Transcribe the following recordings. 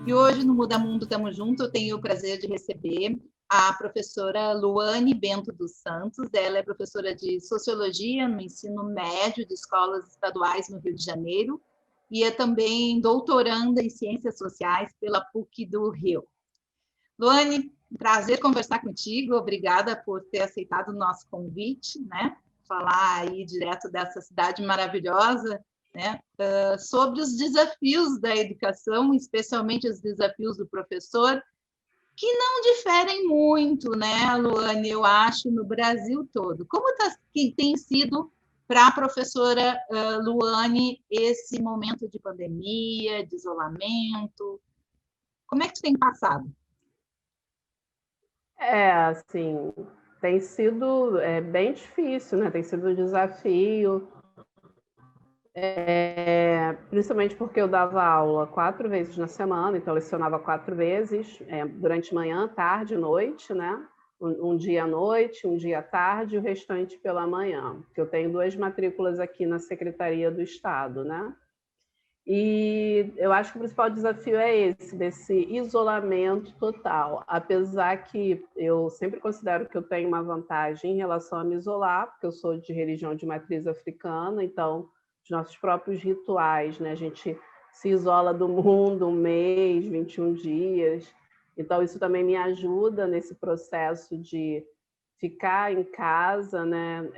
E hoje, no Muda Mundo Tamo Junto, eu tenho o prazer de receber a professora Luane Bento dos Santos. Ela é professora de Sociologia no ensino médio de escolas estaduais no Rio de Janeiro e é também doutoranda em Ciências Sociais pela PUC do Rio. Luane, prazer conversar contigo. Obrigada por ter aceitado o nosso convite, né? Falar aí direto dessa cidade maravilhosa, né? Sobre os desafios da educação, especialmente os desafios do professor, que não diferem muito, né, Luane? Eu acho, no Brasil todo. Como tem sido para a professora Luane esse momento de pandemia, de isolamento? Como é que tu tem passado? Assim, tem sido bem difícil, né? Tem sido um desafio, principalmente porque eu dava aula 4 vezes na semana, então eu lecionava 4 vezes, durante manhã, tarde e noite, né? Um dia à noite, um dia à tarde e o restante pela manhã, porque eu tenho 2 matrículas aqui na Secretaria do Estado, né? E eu acho que o principal desafio é esse, desse isolamento total. Apesar que eu sempre considero que eu tenho uma vantagem em relação a me isolar, porque eu sou de religião de matriz africana, então os nossos próprios rituais, né? A gente se isola do mundo 1 mês, 21 dias. Então isso também me ajuda nesse processo de ficar em casa, né?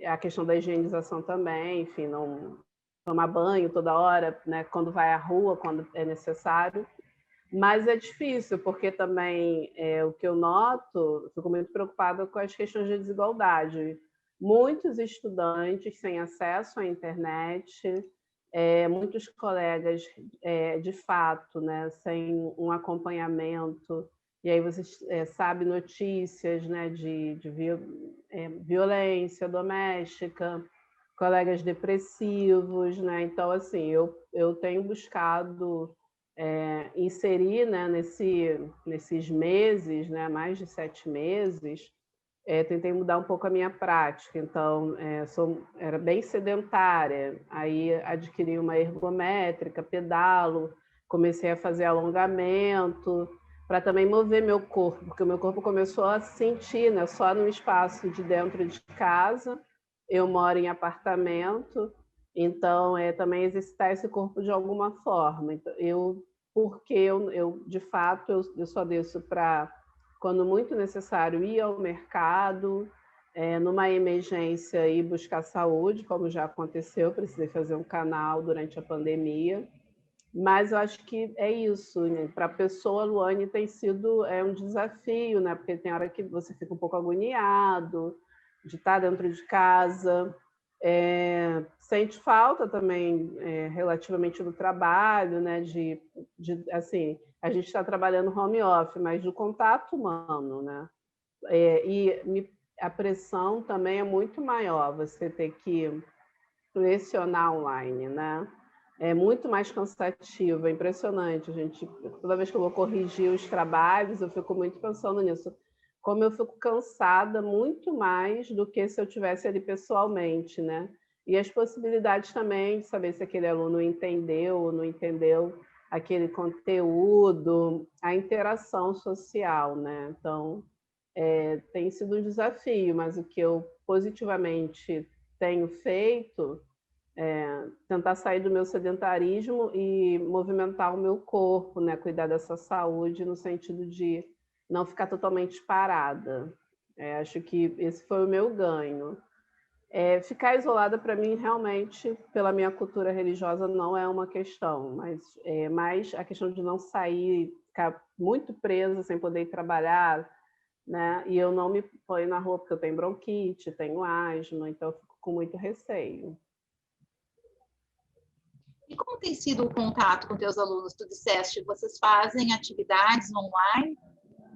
A questão da higienização também, enfim, não tomar banho toda hora, né, quando vai à rua, quando é necessário. Mas é difícil, porque também o que eu noto, fico muito preocupada com as questões de desigualdade. Muitos estudantes sem acesso à internet, muitos colegas, de fato, né, sem um acompanhamento, e aí você sabe notícias, né, de violência doméstica, colegas depressivos, né? Então, assim, eu tenho buscado inserir, né, nesses meses, né, mais de 7 meses, tentei mudar um pouco a minha prática. Então, era bem sedentária, aí adquiri uma ergométrica, pedalo, comecei a fazer alongamento, para também mover meu corpo, porque o meu corpo começou a sentir, né, só no espaço de dentro de casa. Eu moro em apartamento, então também exercitar esse corpo de alguma forma. Então, porque eu de fato, eu só desço para, quando muito necessário, ir ao mercado, numa emergência, ir buscar saúde, como já aconteceu, precisei fazer um canal durante a pandemia. Mas eu acho que é isso, né? Para a pessoa, Luane, tem sido um desafio, né? Porque tem hora que você fica um pouco agoniado de estar dentro de casa, sente falta também relativamente do trabalho, né? Assim, a gente está trabalhando home office, mas do contato humano, né? A pressão também é muito maior, você ter que lecionar online, né? É muito mais cansativo, é impressionante. Toda vez que eu vou corrigir os trabalhos, eu fico muito pensando nisso. Como eu fico cansada muito mais do que se eu tivesse ali pessoalmente, né? E as possibilidades também de saber se aquele aluno entendeu ou não entendeu aquele conteúdo, a interação social, né? Então, tem sido um desafio, mas o que eu positivamente tenho feito tentar sair do meu sedentarismo e movimentar o meu corpo, né? Cuidar dessa saúde no sentido de não ficar totalmente parada. Acho que esse foi o meu ganho. Ficar isolada, para mim, realmente, pela minha cultura religiosa, não é uma questão, mas é mais a questão de não sair, ficar muito presa, sem poder ir trabalhar, né? E eu não me ponho na rua porque eu tenho bronquite, tenho asma, então eu fico com muito receio. E como tem sido o contato com teus alunos? Tu disseste, vocês fazem atividades online?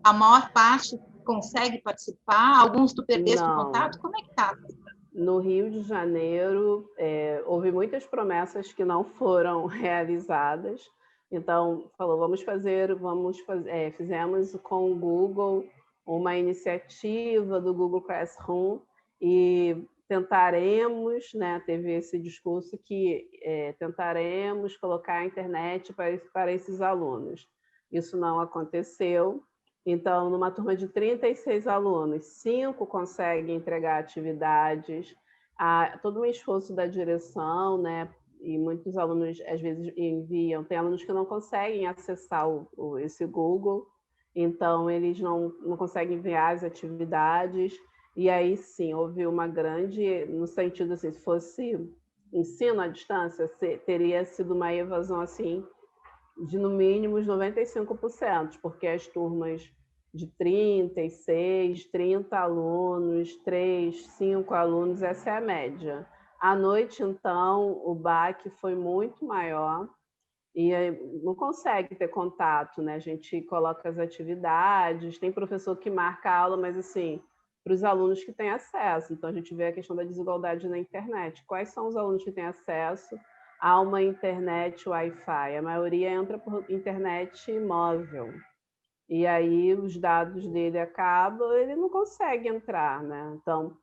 A maior parte consegue participar? Alguns tu perdeste o contato? Não. Como é que tá? No Rio de Janeiro, houve muitas promessas que não foram realizadas. Então, fizemos com o Google uma iniciativa do Google Classroom e tentaremos, né, teve esse discurso que tentaremos colocar a internet para esses alunos. Isso não aconteceu. Então, numa turma de 36 alunos, 5 conseguem entregar atividades. Há todo um esforço da direção, né? E muitos alunos, às vezes, enviam. Tem alunos que não conseguem acessar esse Google, então eles não conseguem enviar as atividades. E aí, sim, houve uma grande... No sentido, assim, se fosse ensino à distância, teria sido uma evasão, assim, de no mínimo os 95%, porque as turmas de 36, 30 alunos, 3, 5 alunos, essa é a média. À noite, então, o baque foi muito maior e não consegue ter contato, né? A gente coloca as atividades, tem professor que marca a aula, mas assim, para os alunos que têm acesso. Então, a gente vê a questão da desigualdade na internet. Quais são os alunos que têm acesso a uma internet Wi-Fi? A maioria entra por internet móvel. E aí os dados dele acabam, ele não consegue entrar, né? Então,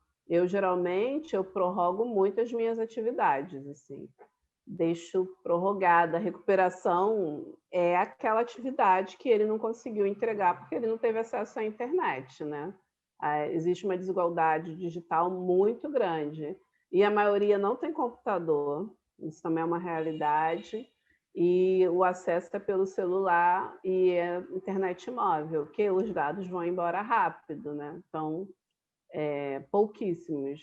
geralmente eu prorrogo muito as minhas atividades, assim. Deixo prorrogada. A recuperação é aquela atividade que ele não conseguiu entregar porque ele não teve acesso à internet, né? Existe uma desigualdade digital muito grande. E a maioria não tem computador, isso também é uma realidade, e o acesso é pelo celular e é internet móvel, que os dados vão embora rápido, né? Então, pouquíssimos.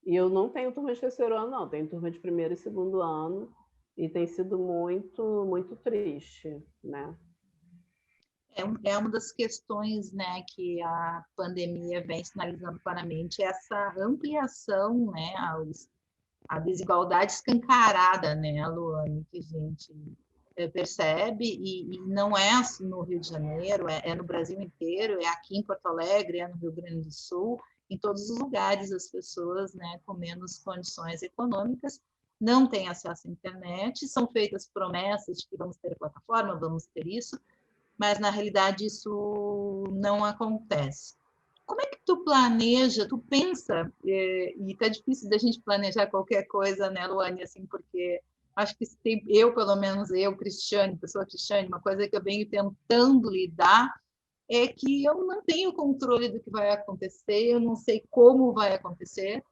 E eu não tenho turma de terceiro ano, não. Tenho turma de primeiro e segundo ano, e tem sido muito, muito triste, né? É uma das questões, né, que a pandemia vem sinalizando claramente, essa ampliação, né, a desigualdade escancarada, né, Luane, que a gente percebe, e não é assim no Rio de Janeiro, é no Brasil inteiro, é aqui em Porto Alegre, é no Rio Grande do Sul, em todos os lugares as pessoas, né, com menos condições econômicas não têm acesso à internet, são feitas promessas de que vamos ter plataforma, vamos ter isso, mas na realidade isso não acontece. Como é que tu planeja, tu pensa, e tá difícil da gente planejar qualquer coisa, né, Luane, assim, porque acho que eu, pelo menos eu, Cristiane, pessoa Cristiane, uma coisa que eu venho tentando lidar é que eu não tenho controle do que vai acontecer, eu não sei como vai acontecer,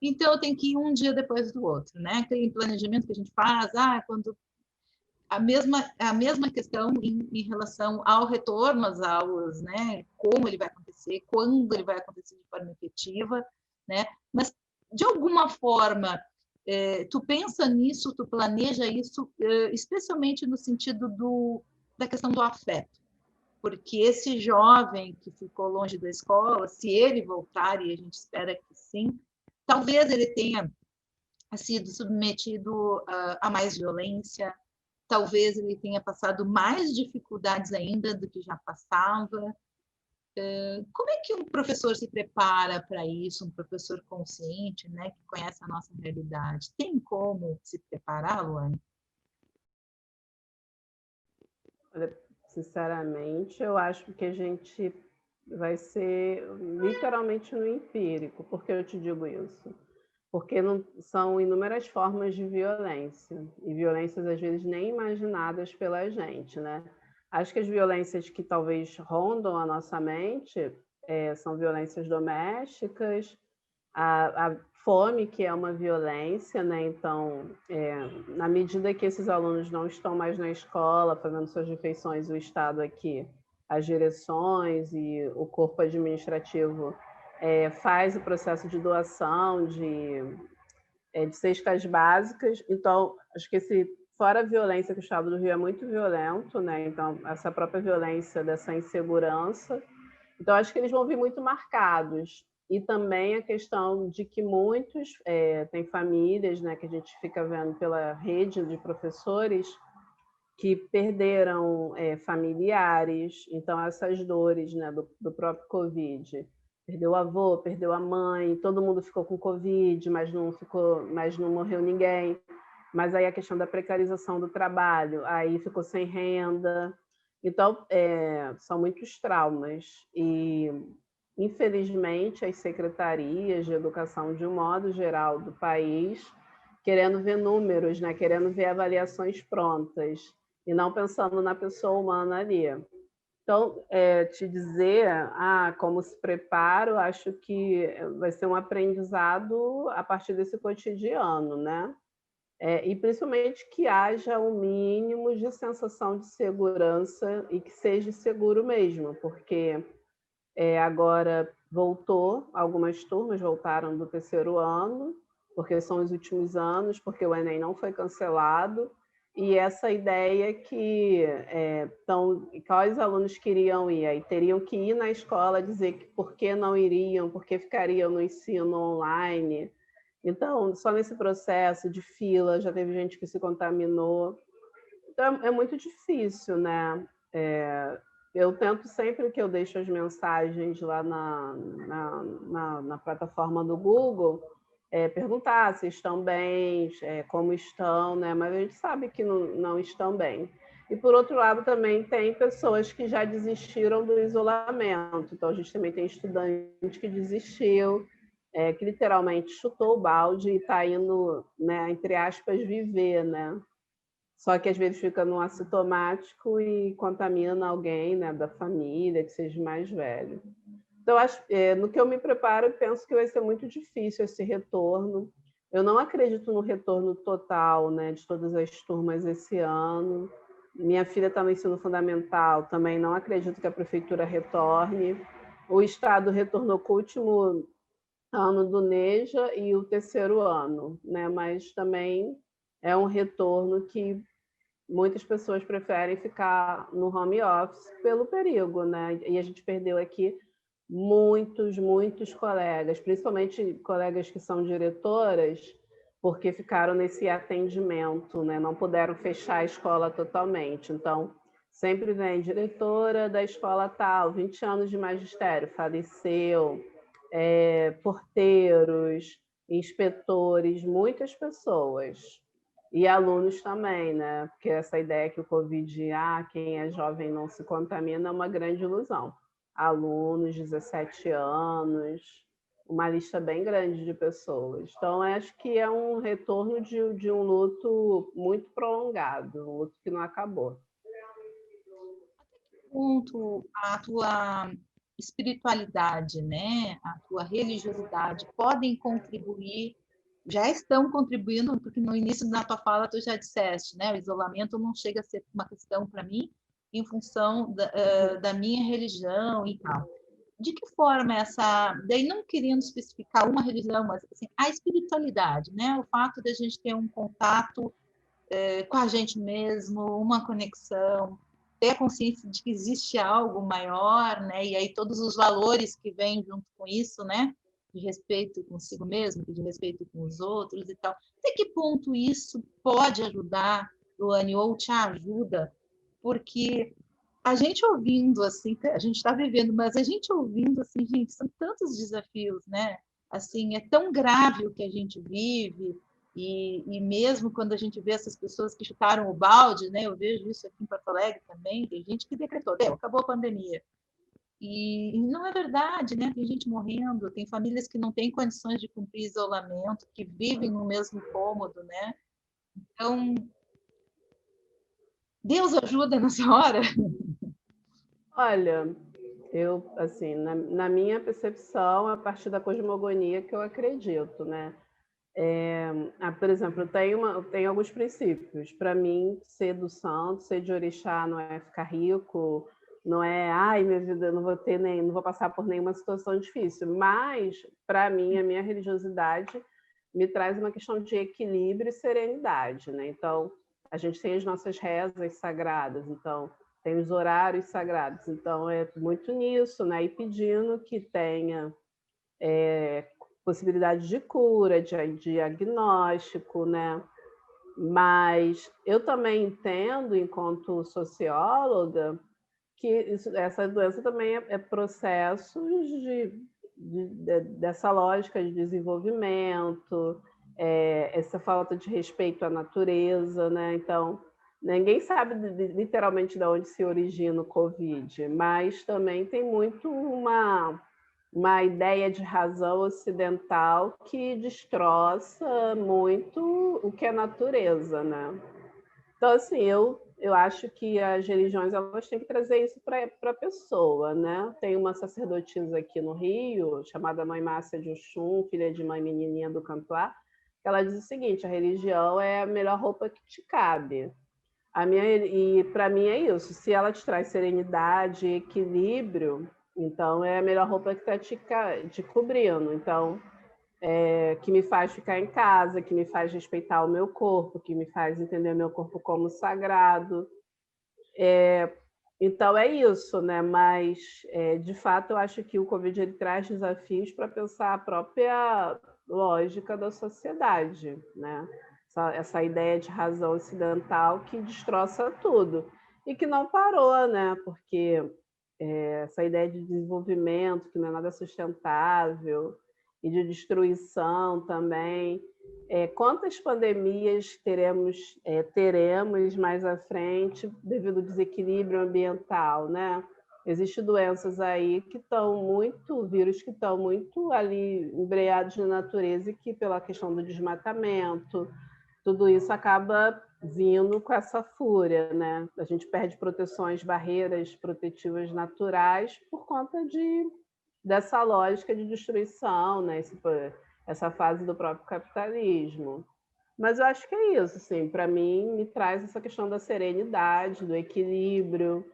então eu tenho que ir um dia depois do outro, né? Aquele planejamento que a gente faz, quando a mesma questão em relação ao retorno às aulas, né? Como ele vai acontecer, quando ele vai acontecer de forma efetiva, né? Mas, de alguma forma, tu pensa nisso, tu planeja isso, especialmente no sentido da questão do afeto. Porque esse jovem que ficou longe da escola, se ele voltar, e a gente espera que sim, talvez ele tenha sido submetido a mais violência, talvez ele tenha passado mais dificuldades ainda do que já passava. Como é que um professor se prepara para isso, um professor consciente, né, que conhece a nossa realidade? Tem como se preparar, Luane? Olha, sinceramente, eu acho que a gente vai ser literalmente no empírico. Por que eu te digo isso? Porque não, são inúmeras formas de violência, e violências às vezes nem imaginadas pela gente, né? Acho que as violências que talvez rondam a nossa mente são violências domésticas, a fome, que é uma violência, né? Então, na medida que esses alunos não estão mais na escola fazendo suas refeições, o Estado aqui, as direções e o corpo administrativo faz o processo de doação de cestas básicas. Então, acho que fora a violência, que o Estado do Rio é muito violento, né? Então, essa própria violência dessa insegurança. Então, acho que eles vão vir muito marcados. E também a questão de que muitos têm famílias, né, que a gente fica vendo pela rede de professores, que perderam familiares. Então, essas dores, né, do próprio Covid. Perdeu o avô, perdeu a mãe, todo mundo ficou com Covid, mas não morreu ninguém. Mas aí a questão da precarização do trabalho, aí ficou sem renda. Então, são muitos traumas. E infelizmente, as secretarias de educação, de um modo geral, do país, querendo ver números, né? Querendo ver avaliações prontas, e não pensando na pessoa humana ali. Então, te dizer como se preparo, acho que vai ser um aprendizado a partir desse cotidiano, né? E principalmente que haja um mínimo de sensação de segurança e que seja seguro mesmo, porque agora voltou, algumas turmas voltaram do terceiro ano, porque são os últimos anos, porque o Enem não foi cancelado, e essa ideia que quais alunos queriam ir, aí teriam que ir na escola dizer que por que não iriam, por que ficariam no ensino online. Então, só nesse processo de fila já teve gente que se contaminou. Então, é muito difícil, né? Eu tento sempre que eu deixo as mensagens lá na plataforma do Google, perguntar se estão bem, como estão, né? Mas a gente sabe que não estão bem. E, por outro lado, também tem pessoas que já desistiram do isolamento. Então, a gente também tem estudante que desistiu, que literalmente chutou o balde e está indo, né, entre aspas, viver, né? Só que às vezes fica no assintomático e contamina alguém, né, da família, que seja mais velho. Então, no que eu me preparo, eu penso que vai ser muito difícil esse retorno. Eu não acredito no retorno total, né, de todas as turmas esse ano. Minha filha está no ensino fundamental, também não acredito que a prefeitura retorne. O Estado retornou com o último ano do NEJA e o terceiro ano, né? Mas também é um retorno que muitas pessoas preferem ficar no home office pelo perigo, né? E a gente perdeu aqui muitos colegas, principalmente colegas que são diretoras, porque ficaram nesse atendimento, né? Não puderam fechar a escola totalmente. Então, sempre vem diretora da escola tal, 20 anos de magistério, faleceu, porteiros, inspetores, muitas pessoas. E alunos também, né? Porque essa ideia que o Covid, quem é jovem não se contamina, é uma grande ilusão. Alunos, 17 anos, uma lista bem grande de pessoas. Então, acho que é um retorno de um luto muito prolongado, um luto que não acabou. Ponto a tua espiritualidade, né, a tua religiosidade podem contribuir, já estão contribuindo, porque no início da tua fala tu já disseste, né, o isolamento não chega a ser uma questão para mim em função da minha religião e tal. De que forma essa, daí não querendo especificar uma religião, mas assim, a espiritualidade, né, o fato de a gente ter um contato com a gente mesmo, uma conexão, ter a consciência de que existe algo maior, né? E aí todos os valores que vêm junto com isso, né? De respeito consigo mesmo, de respeito com os outros e tal. Até que ponto isso pode ajudar, Luane, ou te ajuda? Porque a gente ouvindo, assim, a gente está vivendo, mas a gente ouvindo, assim, gente, são tantos desafios, né? Assim, é tão grave o que a gente vive, e mesmo quando a gente vê essas pessoas que chutaram o balde, né? Eu vejo isso aqui em Porto Alegre também, tem gente que decretou, acabou a pandemia. E não é verdade, né? Tem gente morrendo, tem famílias que não têm condições de cumprir isolamento, que vivem no mesmo cômodo, né? Então, Deus ajuda nessa hora. Olha, eu, assim, na minha percepção, a partir da cosmogonia que eu acredito, né? Por exemplo, eu tenho alguns princípios. Para mim, ser do santo, ser de orixá não é ficar rico, não é, ai, minha vida, não vou passar por nenhuma situação difícil. Mas, para mim, a minha religiosidade me traz uma questão de equilíbrio e serenidade, né? Então, a gente tem as nossas rezas sagradas, então tem os horários sagrados, então é muito nisso, né? E pedindo que tenha possibilidade de cura, de diagnóstico, né? Mas eu também entendo, enquanto socióloga, que essa doença também é processo dessa lógica de desenvolvimento, essa falta de respeito à natureza, né? Então, ninguém sabe literalmente de onde se origina o Covid, mas também tem muito uma ideia de razão ocidental que destroça muito o que é natureza, né? Então, assim, eu acho que as religiões elas têm que trazer isso para a pessoa, né? Tem uma sacerdotisa aqui no Rio, chamada Mãe Márcia de Oxum, filha de Mãe Menininha do Cantuá, que ela diz o seguinte: a religião é a melhor roupa que te cabe. E para mim é isso. Se ela te traz serenidade, equilíbrio, então é a melhor roupa que está te cobrindo. Então, que me faz ficar em casa, que me faz respeitar o meu corpo, que me faz entender meu corpo como sagrado. Então é isso, né? Mas de fato eu acho que o Covid ele traz desafios para pensar a própria lógica da sociedade, né? Essa ideia de razão ocidental que destroça tudo e que não parou, né? Porque essa ideia de desenvolvimento que não é nada sustentável e de destruição também. Quantas pandemias teremos mais à frente devido ao desequilíbrio ambiental, né? Existem doenças aí que estão muito, vírus que estão muito ali embreados na natureza e que pela questão do desmatamento, tudo isso acaba vindo com essa fúria, né? A gente perde proteções, barreiras protetivas naturais por conta dessa lógica de destruição, né? Essa fase do próprio capitalismo. Mas eu acho que é isso, assim, para mim me traz essa questão da serenidade, do equilíbrio,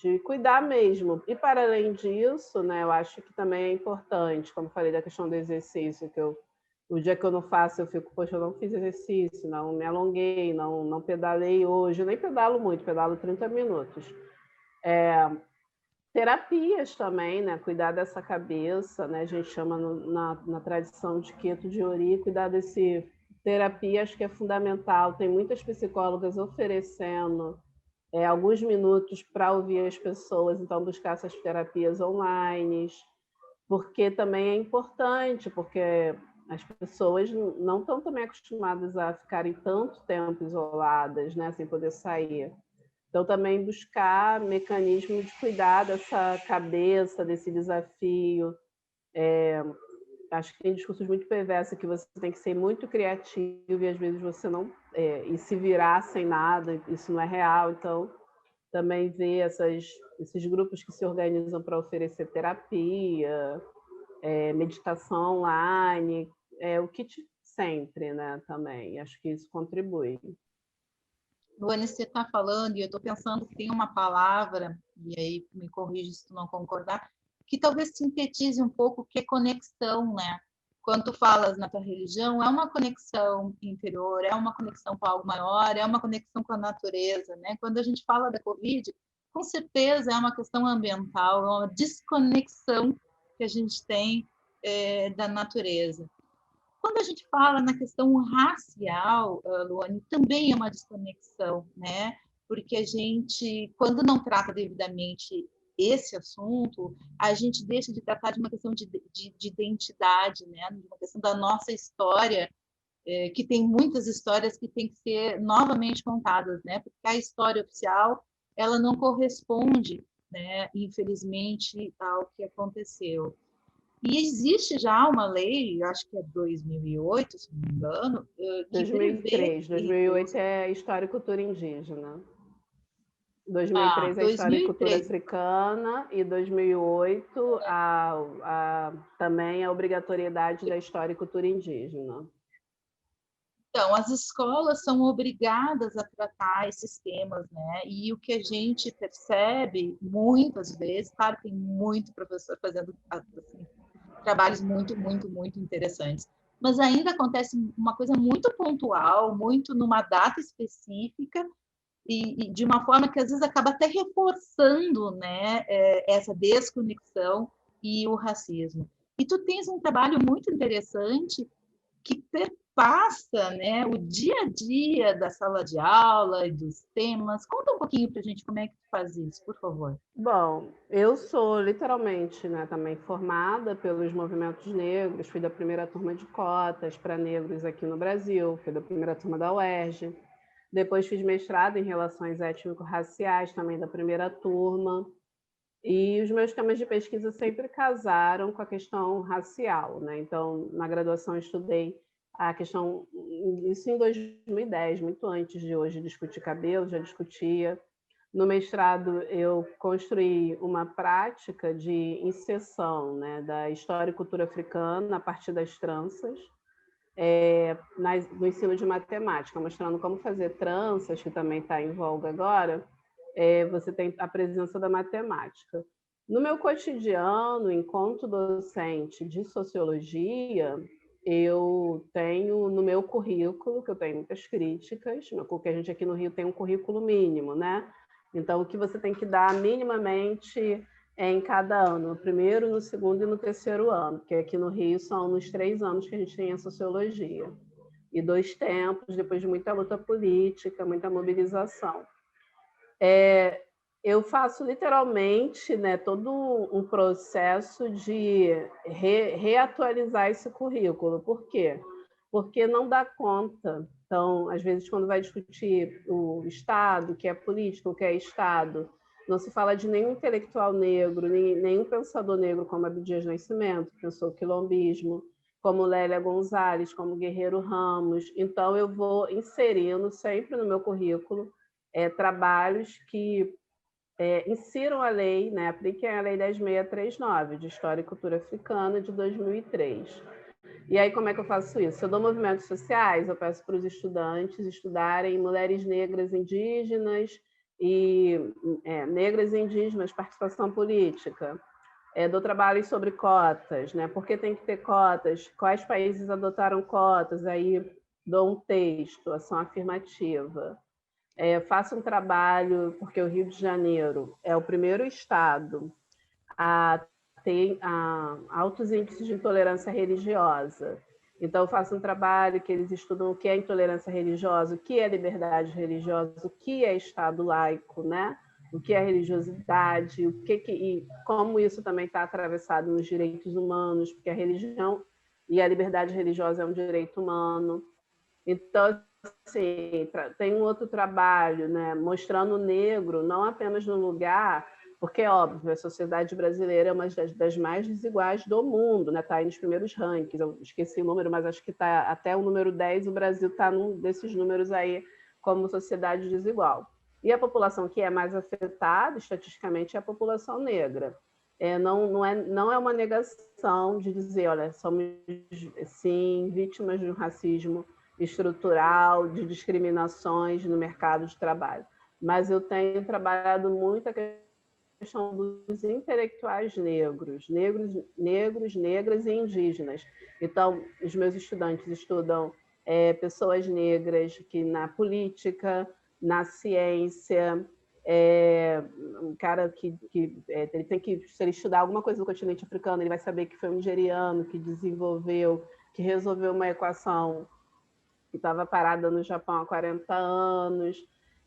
de cuidar mesmo. E para além disso, né, eu acho que também é importante, como falei da questão do exercício, o dia que eu não faço, eu fico, poxa, eu não fiz exercício, não me alonguei, não pedalei hoje, eu nem pedalo muito, pedalo 30 minutos. Terapias também, né? Cuidar dessa cabeça, né? A gente chama na tradição de Keto de Ori, cuidar desse terapia, acho que é fundamental. Tem muitas psicólogas oferecendo alguns minutos para ouvir as pessoas, então buscar essas terapias online, porque também é importante, porque as pessoas não estão também acostumadas a ficarem tanto tempo isoladas, né? Sem poder sair. Então, também buscar mecanismos de cuidar dessa cabeça, desse desafio. Acho que tem discursos muito perversos que você tem que ser muito criativo e às vezes você não... e se virar sem nada, isso não é real. Então, também ver esses grupos que se organizam para oferecer terapia, meditação online, o kit sempre, né, também. Acho que isso contribui. Luane, você está falando, e eu estou pensando que tem uma palavra, e aí me corrija se tu não concordar, que talvez sintetize um pouco o que é conexão, né? Quando tu falas na tua religião, é uma conexão interior, é uma conexão com algo maior, é uma conexão com a natureza, né? Quando a gente fala da Covid, com certeza é uma questão ambiental, é uma desconexão que a gente tem da natureza. Quando a gente fala na questão racial, Luane, também é uma desconexão, né? Porque a gente, quando não trata devidamente esse assunto, a gente deixa de tratar de uma questão de identidade, né? De uma questão da nossa história, que tem muitas histórias que têm que ser novamente contadas, né? Porque a história oficial, ela não corresponde, né? Infelizmente, ao que aconteceu. E existe já uma lei, acho que é 2008, se não me engano, que prevê 2003, 2008 é História e Cultura Indígena. 2003 é História e Cultura 2003. Africana e 2008 também a obrigatoriedade da História e Cultura Indígena. Então, as escolas são obrigadas a tratar esses temas, né? E o que a gente percebe muitas vezes, claro, tem muito professor fazendo assim, trabalhos muito interessantes, mas ainda acontece uma coisa muito pontual, muito numa data específica, e de uma forma que às vezes acaba até reforçando, né, essa desconexão e o racismo. E tu tens um trabalho muito interessante que perpassa, né, o dia a dia da sala de aula e dos temas. Conta um pouquinho para a gente como é que tu faz isso, por favor. Bom, eu sou literalmente, né, também formada pelos movimentos negros, fui da primeira turma de cotas para negros aqui no Brasil, fui da primeira turma da UERJ. Depois fiz mestrado em relações étnico-raciais, também da primeira turma. E os meus temas de pesquisa sempre casaram com a questão racial, né? Então, na graduação, eu estudei a questão, isso em 2010, muito antes de hoje discutir cabelo, já discutia. No mestrado, eu construí uma prática de inserção, né, da história e cultura africana a partir das tranças, no ensino de matemática, mostrando como fazer tranças, que também está em voga agora, você tem a presença da matemática. No meu cotidiano, enquanto docente de sociologia, eu tenho no meu currículo, que eu tenho muitas críticas, porque a gente aqui no Rio tem um currículo mínimo, né? Então, o que você tem que dar minimamente em cada ano, no primeiro, no segundo e no terceiro ano, porque aqui no Rio são nos 3 anos que a gente tem a sociologia. E 2 tempos, depois de muita luta política, muita mobilização. Eu faço literalmente, né, todo um processo de reatualizar esse currículo. Por quê? Porque não dá conta. Então, às vezes, quando vai discutir o Estado, o que é político, o que é Estado, não se fala de nenhum intelectual negro, nenhum pensador negro como Abdias Nascimento, que pensou o quilombismo, como Lélia Gonzalez, como Guerreiro Ramos. Então, eu vou inserindo sempre no meu currículo trabalhos que insiram a lei, né, apliquem a Lei 10.639, de História e Cultura Africana, de 2003. E aí, como é que eu faço isso? Eu dou movimentos sociais, eu peço para os estudantes estudarem mulheres negras indígenas e negras e indígenas, participação política. Dou trabalho sobre cotas, né? Por que tem que ter cotas? Quais países adotaram cotas? Aí dou um texto, ação afirmativa. Faço um trabalho, porque o Rio de Janeiro é o primeiro estado a ter altos índices de intolerância religiosa. Então, eu faço um trabalho que eles estudam o que é intolerância religiosa, o que é liberdade religiosa, o que é Estado laico, né? O que é religiosidade, e como isso também está atravessado nos direitos humanos, porque a religião e a liberdade religiosa é um direito humano. Então, assim, tem um outro trabalho, né, mostrando o negro não apenas no lugar, porque é óbvio, a sociedade brasileira é uma das mais desiguais do mundo, né? Está aí nos primeiros rankings, eu esqueci o número, mas acho que está até o número 10, o Brasil está num desses números aí como sociedade desigual. E a população que é mais afetada, estatisticamente, é a população negra. Não é uma negação de dizer, olha, somos, sim, vítimas de um racismo estrutural, de discriminações no mercado de trabalho. Mas eu tenho trabalhado muito a questão dos intelectuais negros, negras e indígenas. Então, os meus estudantes estudam pessoas negras que na política, na ciência, um cara que ele tem que, se ele estudar alguma coisa do continente africano, ele vai saber que foi um nigeriano que desenvolveu, que resolveu uma equação que estava parada no Japão há 40 anos.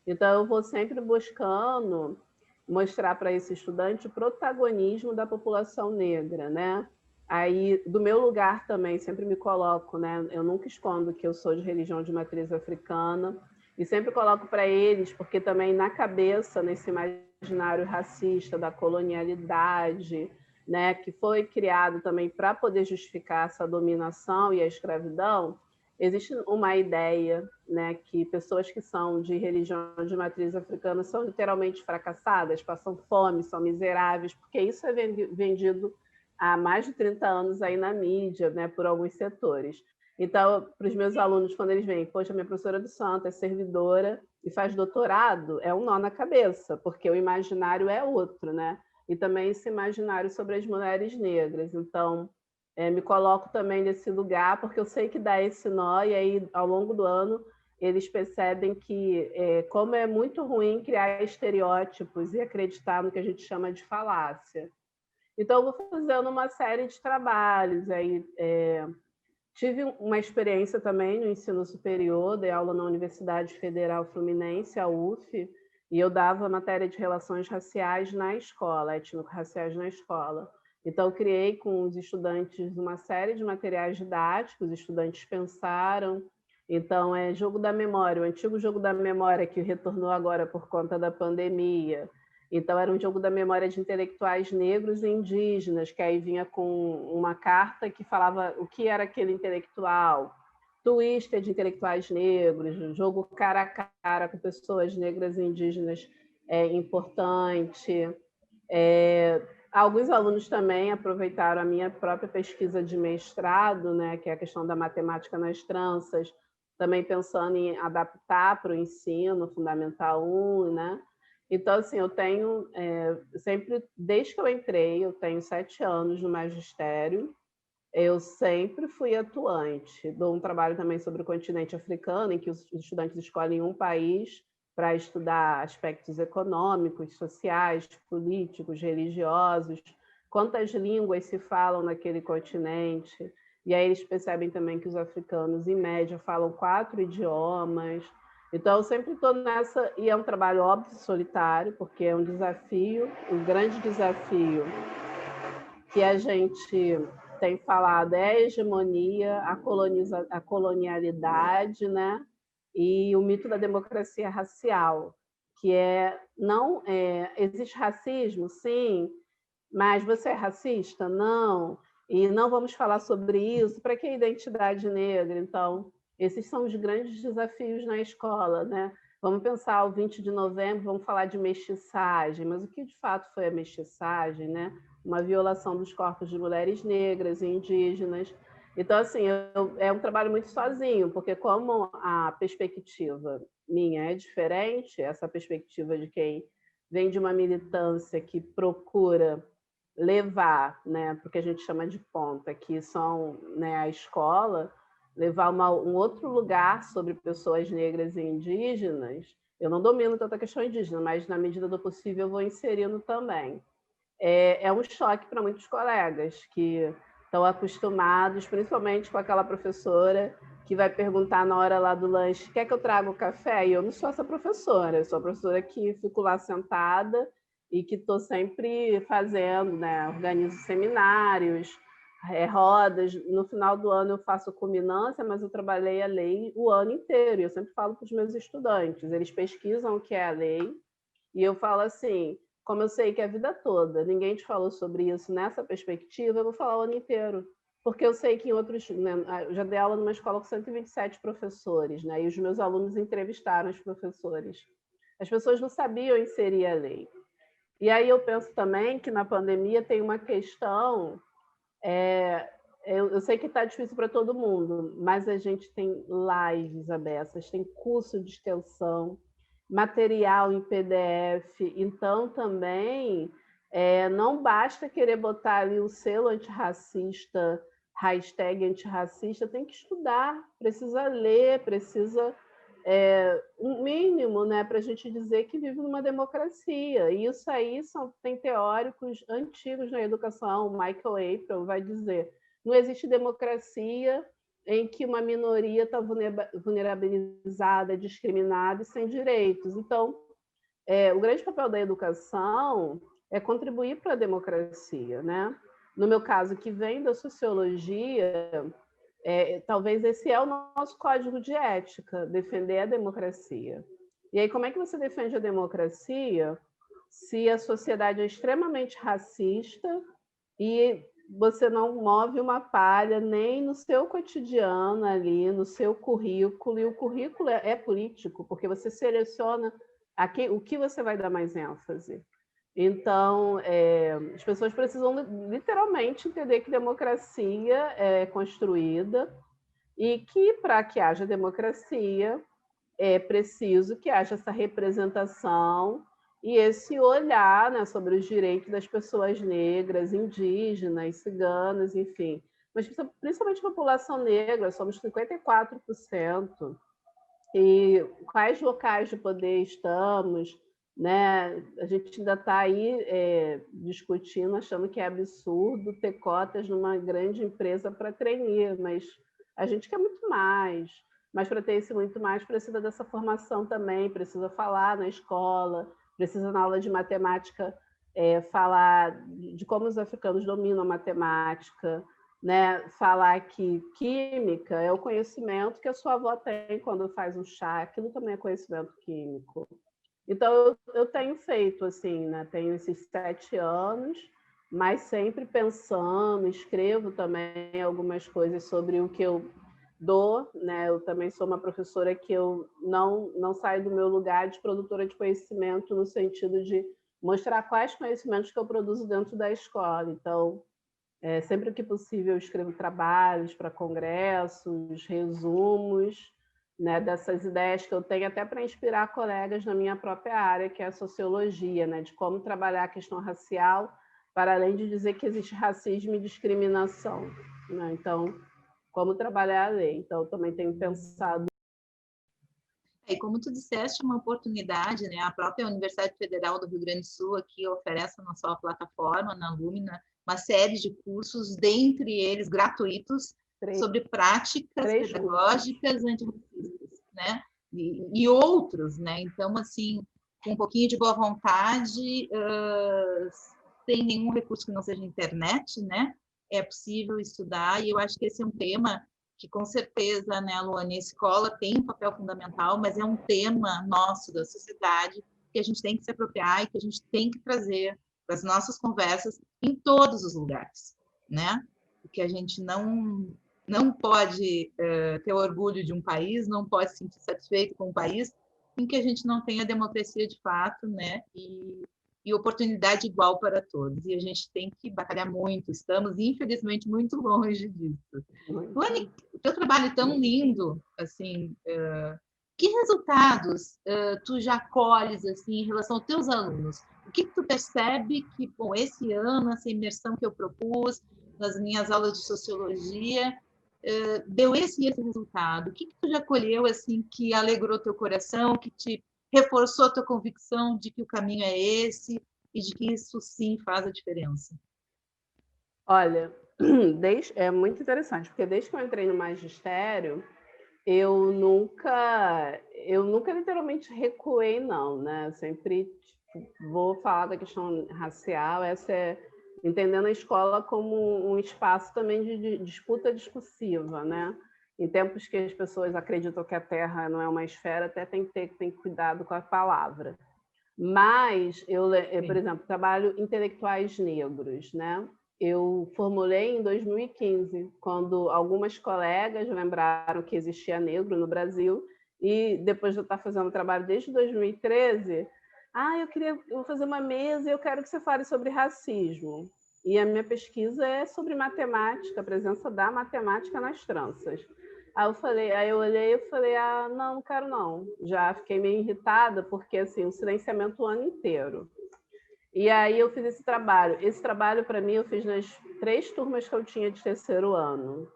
Então, eu vou sempre buscando mostrar para esse estudante o protagonismo da população negra, né? Aí, do meu lugar também, sempre me coloco, né? Eu nunca escondo que eu sou de religião de matriz africana, e sempre coloco para eles, porque também na cabeça, nesse imaginário racista da colonialidade, né, que foi criado também para poder justificar essa dominação e a escravidão, existe uma ideia, né, que pessoas que são de religião de matriz africana são literalmente fracassadas, passam fome, são miseráveis, porque isso é vendido há mais de 30 anos aí na mídia, né, por alguns setores. Então, para os meus alunos, quando eles vêm, poxa, minha professora do santo é servidora e faz doutorado, é um nó na cabeça, porque o imaginário é outro, né? E também esse imaginário sobre as mulheres negras. Então, me coloco também nesse lugar, porque eu sei que dá esse nó, e aí, ao longo do ano, eles percebem que, como é muito ruim criar estereótipos e acreditar no que a gente chama de falácia. Então, eu vou fazendo uma série de trabalhos. Aí, tive uma experiência também no ensino superior, dei aula na Universidade Federal Fluminense, a UF, e eu dava matéria de relações raciais na escola, étnico-raciais na escola. Então, eu criei com os estudantes uma série de materiais didáticos, os estudantes pensaram. Então, jogo da memória, o antigo jogo da memória que retornou agora por conta da pandemia. Então, era um jogo da memória de intelectuais negros e indígenas, que aí vinha com uma carta que falava o que era aquele intelectual, twister de intelectuais negros, jogo cara a cara com pessoas negras e indígenas importante. Alguns alunos também aproveitaram a minha própria pesquisa de mestrado, né, que é a questão da matemática nas tranças, também pensando em adaptar para o ensino fundamental 1, né? Então, assim, eu tenho sempre, desde que eu entrei, eu tenho 7 anos no magistério, eu sempre fui atuante. Dou um trabalho também sobre o continente africano, em que os estudantes escolhem um país para estudar aspectos econômicos, sociais, políticos, religiosos, quantas línguas se falam naquele continente. E aí eles percebem também que os africanos, em média, falam 4 idiomas. Então, eu sempre estou nessa, e é um trabalho óbvio solitário, porque é um desafio, um grande desafio que a gente tem falado é a hegemonia, a colonialidade, né? E o mito da democracia racial, que existe racismo, sim, mas você é racista? Não. E não vamos falar sobre isso. Para que a identidade negra? Então, esses são os grandes desafios na escola, né? Vamos pensar o 20 de novembro, vamos falar de mestiçagem, mas o que de fato foi a mestiçagem, né? Uma violação dos corpos de mulheres negras e indígenas. Então, assim, é um trabalho muito sozinho, porque como a perspectiva minha é diferente, essa perspectiva de quem vem de uma militância que procura levar, né, porque a gente chama de ponta, que são, né, a escola, levar um outro lugar sobre pessoas negras e indígenas. Eu não domino tanta questão indígena, mas na medida do possível eu vou inserindo também. É um choque para muitos colegas que estão acostumados, principalmente com aquela professora que vai perguntar na hora lá do lanche, quer que eu traga o café? E eu não sou essa professora, eu sou a professora que fico lá sentada e que estou sempre fazendo, né? Organizo seminários, rodas. No final do ano eu faço culminância, mas eu trabalhei a lei o ano inteiro. E eu sempre falo para os meus estudantes, eles pesquisam o que é a lei, e eu falo assim, como eu sei que a vida toda ninguém te falou sobre isso nessa perspectiva, eu vou falar o ano inteiro. Porque eu sei que em outros... Né, eu já dei aula numa escola com 127 professores, né, e os meus alunos entrevistaram os professores. As pessoas não sabiam inserir a lei. E aí eu penso também que na pandemia tem uma questão... eu sei que está difícil para todo mundo, mas a gente tem lives abertas, tem curso de extensão, material em PDF, então também não basta querer botar ali o selo antirracista, hashtag antirracista, tem que estudar, precisa ler, precisa um mínimo, né, para a gente dizer que vive numa democracia. E isso aí tem teóricos antigos na educação, o Michael Apple vai dizer, não existe democracia em que uma minoria está vulnerabilizada, discriminada e sem direitos. Então, o grande papel da educação é contribuir para a democracia, né? No meu caso, que vem da sociologia, talvez esse é o nosso código de ética, defender a democracia. E aí, como é que você defende a democracia se a sociedade é extremamente racista e você não move uma palha nem no seu cotidiano ali, no seu currículo, e o currículo é político, porque você seleciona o que você vai dar mais ênfase. Então, as pessoas precisam literalmente entender que democracia é construída e que, para que haja democracia, é preciso que haja essa representação e esse olhar, né, sobre os direitos das pessoas negras, indígenas, ciganas, enfim. Mas principalmente a população negra, somos 54%. E quais locais de poder estamos, né? A gente ainda está aí discutindo, achando que é absurdo ter cotas numa grande empresa para trainee, mas a gente quer muito mais. Mas para ter esse muito mais, precisa dessa formação também, precisa falar na escola, precisa na aula de matemática falar de como os africanos dominam a matemática, né? Falar que química é o conhecimento que a sua avó tem quando faz um chá, aquilo também é conhecimento químico. Então, eu tenho feito, assim, né? Tenho esses 7 anos, mas sempre pensando, escrevo também algumas coisas sobre o que eu dou, né? Eu também sou uma professora que eu não saio do meu lugar de produtora de conhecimento no sentido de mostrar quais conhecimentos que eu produzo dentro da escola. Então, sempre que possível, eu escrevo trabalhos para congressos, resumos, né, dessas ideias que eu tenho, até para inspirar colegas na minha própria área, que é a sociologia, né, de como trabalhar a questão racial, para além de dizer que existe racismo e discriminação. Né? Então, como trabalhar a lei. Então, eu também tenho pensado. E como tu disseste, uma oportunidade, né? A própria Universidade Federal do Rio Grande do Sul aqui oferece na sua plataforma, na Lumina, uma série de cursos, dentre eles gratuitos, sobre práticas pedagógicas antirracistas, né? E outros, né? Então, assim, com um pouquinho de boa vontade, sem nenhum recurso que não seja internet, né? É possível estudar, e eu acho que esse é um tema que com certeza, né, Luane, a escola tem um papel fundamental, mas é um tema nosso, da sociedade, que a gente tem que se apropriar e que a gente tem que trazer para as nossas conversas em todos os lugares, né? Porque a gente não pode ter orgulho de um país, não pode se sentir satisfeito com um país em que a gente não tenha democracia de fato, né? E oportunidade igual para todos. E a gente tem que batalhar muito. Estamos, infelizmente, muito longe disso. Luane, o teu trabalho é tão lindo, assim, que resultados tu já colhes, assim, em relação aos teus alunos? O que tu percebe que, bom, esse ano, essa imersão que eu propus nas minhas aulas de sociologia, deu esse resultado? O que tu já colheu, assim, que alegrou teu coração, que te reforçou a tua convicção de que o caminho é esse e de que isso, sim, faz a diferença? Olha, é muito interessante, porque desde que eu entrei no magistério, eu nunca literalmente recuei, não, né? Eu sempre vou falar da questão racial, entendendo a escola como um espaço também de disputa discursiva, né? Em tempos que as pessoas acreditam que a Terra não é uma esfera, até tem que cuidado com a palavra. Mas por exemplo, trabalho intelectuais negros, né? Eu formulei em 2015, quando algumas colegas lembraram que existia negro no Brasil, e depois de eu estar fazendo trabalho desde 2013, eu vou fazer uma mesa e eu quero que você fale sobre racismo. E a minha pesquisa é sobre matemática, a presença da matemática nas tranças. Aí eu olhei e falei, não quero não. Já fiquei meio irritada, porque assim, o silenciamento o ano inteiro. E aí eu fiz esse trabalho. Esse trabalho, para mim, eu fiz nas 3 turmas que eu tinha de terceiro ano.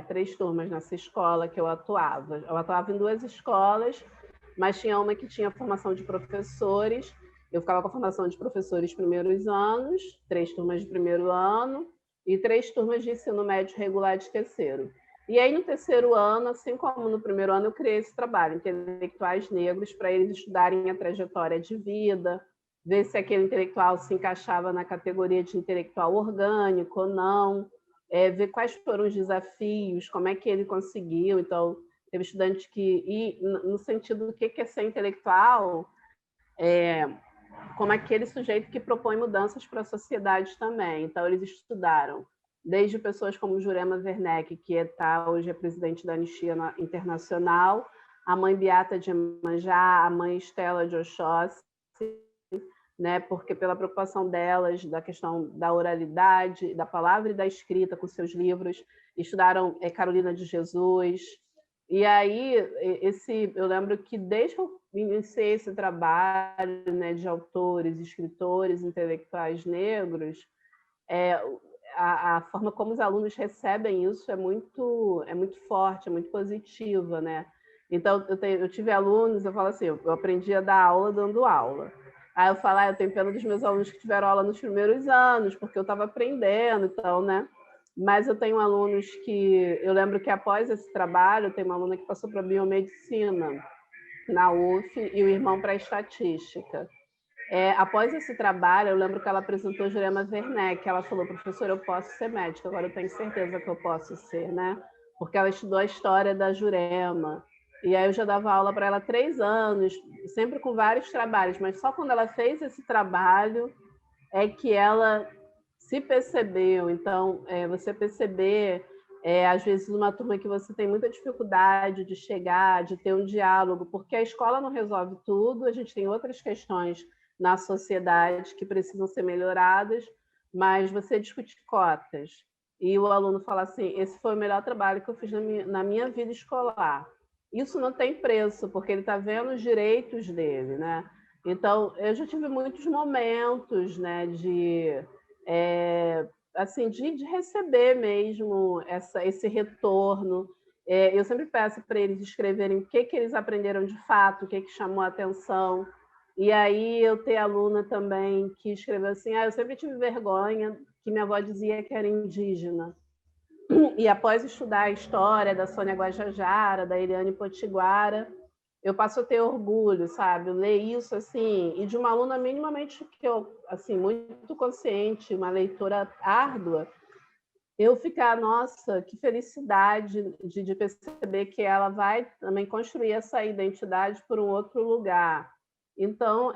3 turmas nessa escola que eu atuava. Eu atuava em 2 escolas, mas tinha uma que tinha formação de professores. Eu ficava com a formação de professores primeiros anos, 3 turmas de primeiro ano e 3 turmas de ensino médio regular de terceiro. E aí, no terceiro ano, assim como no primeiro ano, eu criei esse trabalho, intelectuais negros, para eles estudarem a trajetória de vida, ver se aquele intelectual se encaixava na categoria de intelectual orgânico ou não, ver quais foram os desafios, como é que ele conseguiu. Então, teve estudante que, no sentido do que é ser intelectual, como aquele sujeito que propõe mudanças para a sociedade também. Então, eles estudaram desde pessoas como Jurema Werneck, que hoje é presidente da Anistia Internacional, a mãe Beata de Iemanjá, a mãe Estela de Oxóssi, né, porque pela preocupação delas da questão da oralidade, da palavra e da escrita com seus livros, estudaram Carolina de Jesus. E aí, eu lembro que desde que eu iniciei esse trabalho, né, de autores, escritores, intelectuais negros, a forma como os alunos recebem isso é muito forte, é muito positiva, né? Então, eu tive alunos, eu falo assim, eu aprendi a dar aula dando aula. Aí eu falo, eu tenho pena dos meus alunos que tiveram aula nos primeiros anos, porque eu estava aprendendo, então, né? Mas eu tenho alunos que... Eu lembro que após esse trabalho, tem uma aluna que passou para biomedicina na UF e o irmão para estatística. Após esse trabalho, eu lembro que ela apresentou Jurema Werneck, ela falou, professora, eu posso ser médica, agora eu tenho certeza que eu posso ser, né? Porque ela estudou a história da Jurema. E aí eu já dava aula para ela há 3 anos, sempre com vários trabalhos, mas só quando ela fez esse trabalho é que ela se percebeu. Então, você perceber, às vezes, uma turma que você tem muita dificuldade de chegar, de ter um diálogo, porque a escola não resolve tudo, a gente tem outras questões na sociedade que precisam ser melhoradas, mas você discute cotas e o aluno fala assim, esse foi o melhor trabalho que eu fiz na minha vida escolar. Isso não tem preço, porque ele está vendo os direitos dele, né? Então, eu já tive muitos momentos, né, assim, de receber mesmo esse retorno. Eu sempre peço para eles escreverem o que eles aprenderam de fato, o que chamou a atenção. E aí eu tenho aluna também que escreveu assim, eu sempre tive vergonha que minha avó dizia que era indígena. E após estudar a história da Sônia Guajajara, da Eliane Potiguara, eu passo a ter orgulho, sabe? Ler isso, assim, e de uma aluna minimamente que eu, assim, muito consciente, uma leitora árdua, eu ficar, nossa, que felicidade de perceber que ela vai também construir essa identidade por um outro lugar. Então,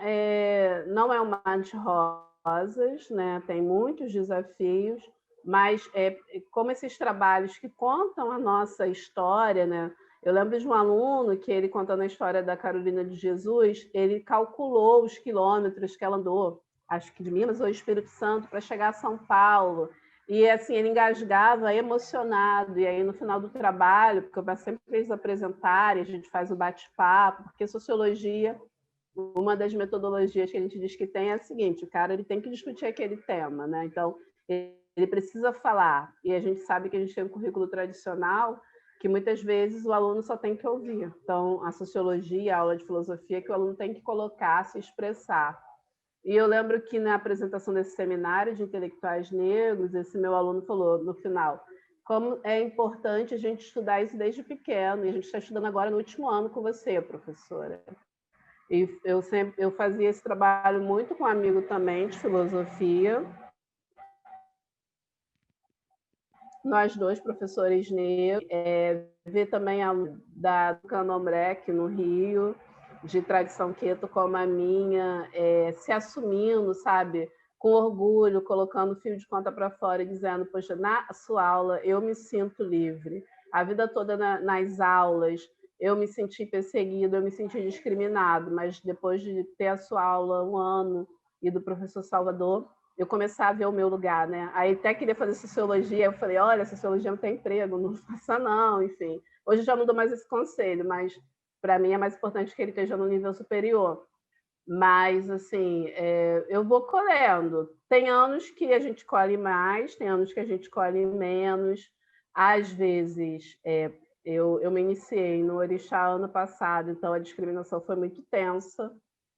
não é um mar de rosas, né? Tem muitos desafios, mas como esses trabalhos que contam a nossa história, né? Eu lembro de um aluno que ele, contando a história da Carolina de Jesus, ele calculou os quilômetros que ela andou, acho que de Minas ou Espírito Santo, para chegar a São Paulo. E assim, ele engasgava, emocionado, e aí no final do trabalho, porque eu sempre eles apresentarem, a gente faz o bate-papo, porque sociologia, uma das metodologias que a gente diz que tem é a seguinte, o cara ele tem que discutir aquele tema, né? Então, ele precisa falar, e a gente sabe que a gente tem um currículo tradicional que muitas vezes o aluno só tem que ouvir. Então, a sociologia, a aula de filosofia, que o aluno tem que colocar, se expressar. E eu lembro que na apresentação desse seminário de intelectuais negros, esse meu aluno falou no final, como é importante a gente estudar isso desde pequeno, e a gente está estudando agora no último ano com você, professora. E eu fazia esse trabalho muito com um amigo também de filosofia, nós dois professores negros, ver também a do Candomblé aqui no Rio, de tradição queto como a minha, se assumindo, sabe, com orgulho, colocando fio de conta para fora e dizendo, poxa, na sua aula eu me sinto livre. A vida toda nas aulas eu me senti perseguido, eu me senti discriminado, mas depois de ter a sua aula 1 ano e do professor Salvador, eu começar a ver o meu lugar, né? Aí até queria fazer sociologia, eu falei, olha, sociologia não tem emprego, não faça não, enfim. Hoje eu já não dou mais esse conselho, mas para mim é mais importante que ele esteja no nível superior. Mas, assim, eu vou colhendo. Tem anos que a gente colhe mais, tem anos que a gente colhe menos. Às vezes, eu me iniciei no Orixá ano passado, então a discriminação foi muito tensa,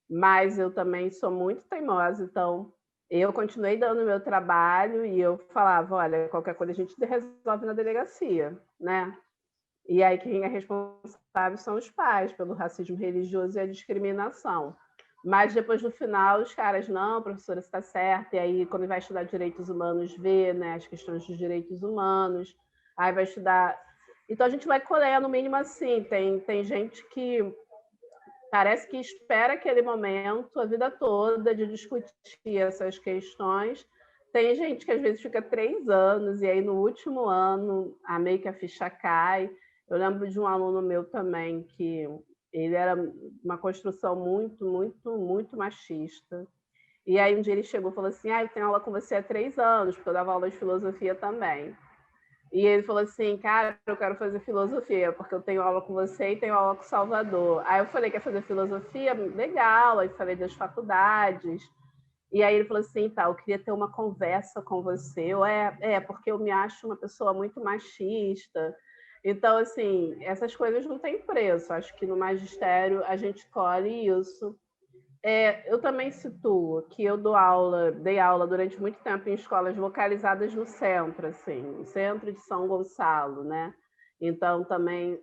mas eu também sou muito teimosa, então eu continuei dando o meu trabalho e eu falava, olha, qualquer coisa a gente resolve na delegacia, né? E aí quem é responsável são os pais pelo racismo religioso e a discriminação. Mas depois no final os caras, não, professora, você está certa. E aí quando vai estudar direitos humanos, vê, né, as questões dos direitos humanos, aí vai estudar... Então a gente vai colher, no mínimo assim, tem gente que parece que espera aquele momento a vida toda de discutir essas questões. Tem gente que às vezes fica 3 anos e aí no último ano meio que a ficha cai. Eu lembro de um aluno meu também que ele era uma construção muito, muito, muito machista. E aí um dia ele chegou e falou assim, eu tenho aula com você há 3 anos, porque eu dava aula de filosofia também. E ele falou assim, cara, eu quero fazer filosofia, porque eu tenho aula com você e tenho aula com o Salvador. Aí eu falei, quer fazer filosofia? Legal. Aí falei das faculdades. E aí ele falou assim, tá, eu queria ter uma conversa com você. Eu, porque eu me acho uma pessoa muito machista. Então, assim, essas coisas não têm preço. Acho que no magistério a gente colhe isso. Eu também situo que eu dei aula durante muito tempo em escolas localizadas no centro, assim, no centro de São Gonçalo, né? Então também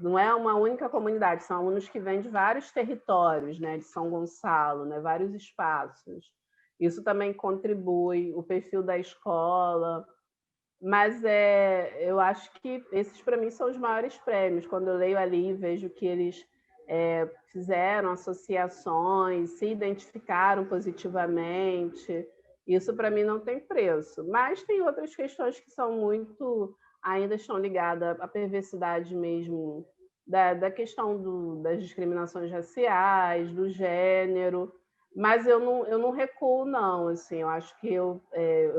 não é uma única comunidade, são alunos que vêm de vários territórios, né, de São Gonçalo, né, vários espaços. Isso também contribui, o perfil da escola. Mas eu acho que esses, para mim, são os maiores prêmios. Quando eu leio ali e vejo que eles fizeram associações, se identificaram positivamente, isso para mim não tem preço. Mas tem outras questões que são ainda estão ligadas à perversidade mesmo, da questão das discriminações raciais, do gênero. Mas eu não recuo, não. Assim, eu acho que eu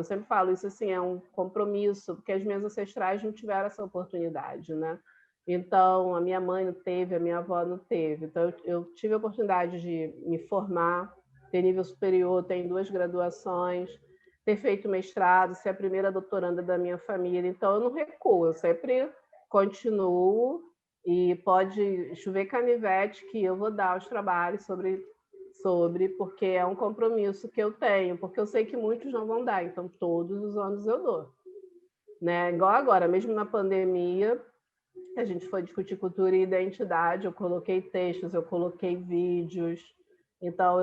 sempre falo isso, assim, é um compromisso, porque as minhas ancestrais não tiveram essa oportunidade, né? Então, a minha mãe não teve, a minha avó não teve. Então, eu tive a oportunidade de me formar, ter nível superior, ter 2 graduações, ter feito mestrado, ser a primeira doutoranda da minha família. Então, eu não recuo, eu sempre continuo e pode chover canivete que eu vou dar os trabalhos sobre, porque é um compromisso que eu tenho, porque eu sei que muitos não vão dar, então todos os anos eu dou. Né? Igual agora, mesmo na pandemia, a gente foi discutir cultura e identidade, eu coloquei textos, eu coloquei vídeos, então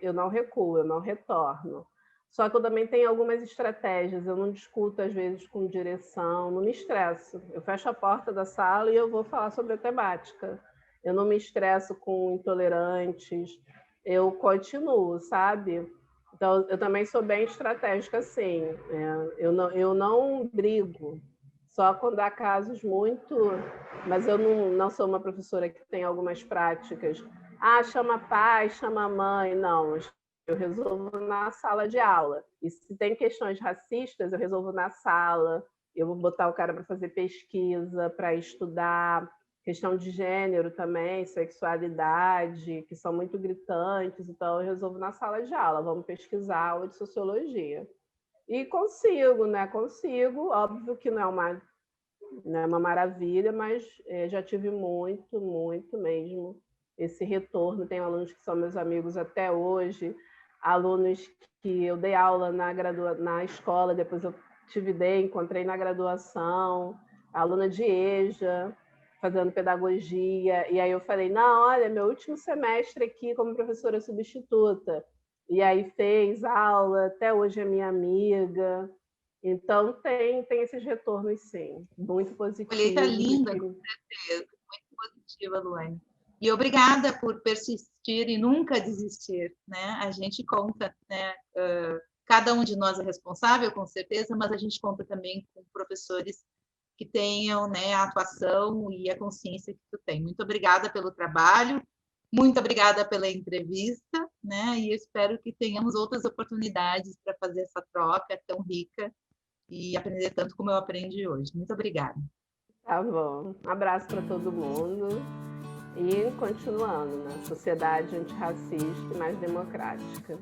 eu não recuo, eu não retorno. Só que eu também tenho algumas estratégias, eu não discuto às vezes com direção, não me estresso. Eu fecho a porta da sala e eu vou falar sobre a temática. Eu não me estresso com intolerantes, eu continuo, sabe? Então, eu também sou bem estratégica, assim. Eu não brigo, só quando há casos muito... Mas eu não sou uma professora que tem algumas práticas. Chama pai, chama mãe. Não, eu resolvo na sala de aula. E se tem questões racistas, eu resolvo na sala. Eu vou botar o cara para fazer pesquisa, para estudar. Questão de gênero também, sexualidade, que são muito gritantes. Então, eu resolvo na sala de aula. Vamos pesquisar aula de sociologia. E consigo, né? Consigo. Óbvio que não é uma maravilha, mas já tive muito, muito mesmo esse retorno. Tenho alunos que são meus amigos até hoje, alunos que eu dei aula na escola, depois eu encontrei na graduação, aluna de EJA, fazendo pedagogia, e aí eu falei, não, olha, meu último semestre aqui como professora substituta, e aí fez aula, até hoje é minha amiga. Então, tem esses retornos, sim, muito positivos. Colheita linda, com certeza, muito positiva, Luane. E obrigada por persistir e nunca desistir, né? A gente conta, né? Cada um de nós é responsável, com certeza, mas a gente conta também com professores que tenham, né, a atuação e a consciência que tu tem. Muito obrigada pelo trabalho, muito obrigada pela entrevista, né? E espero que tenhamos outras oportunidades para fazer essa troca tão rica e aprender tanto como eu aprendi hoje. Muito obrigada. Tá bom. Um abraço para todo mundo e continuando, né? Sociedade antirracista e mais democrática.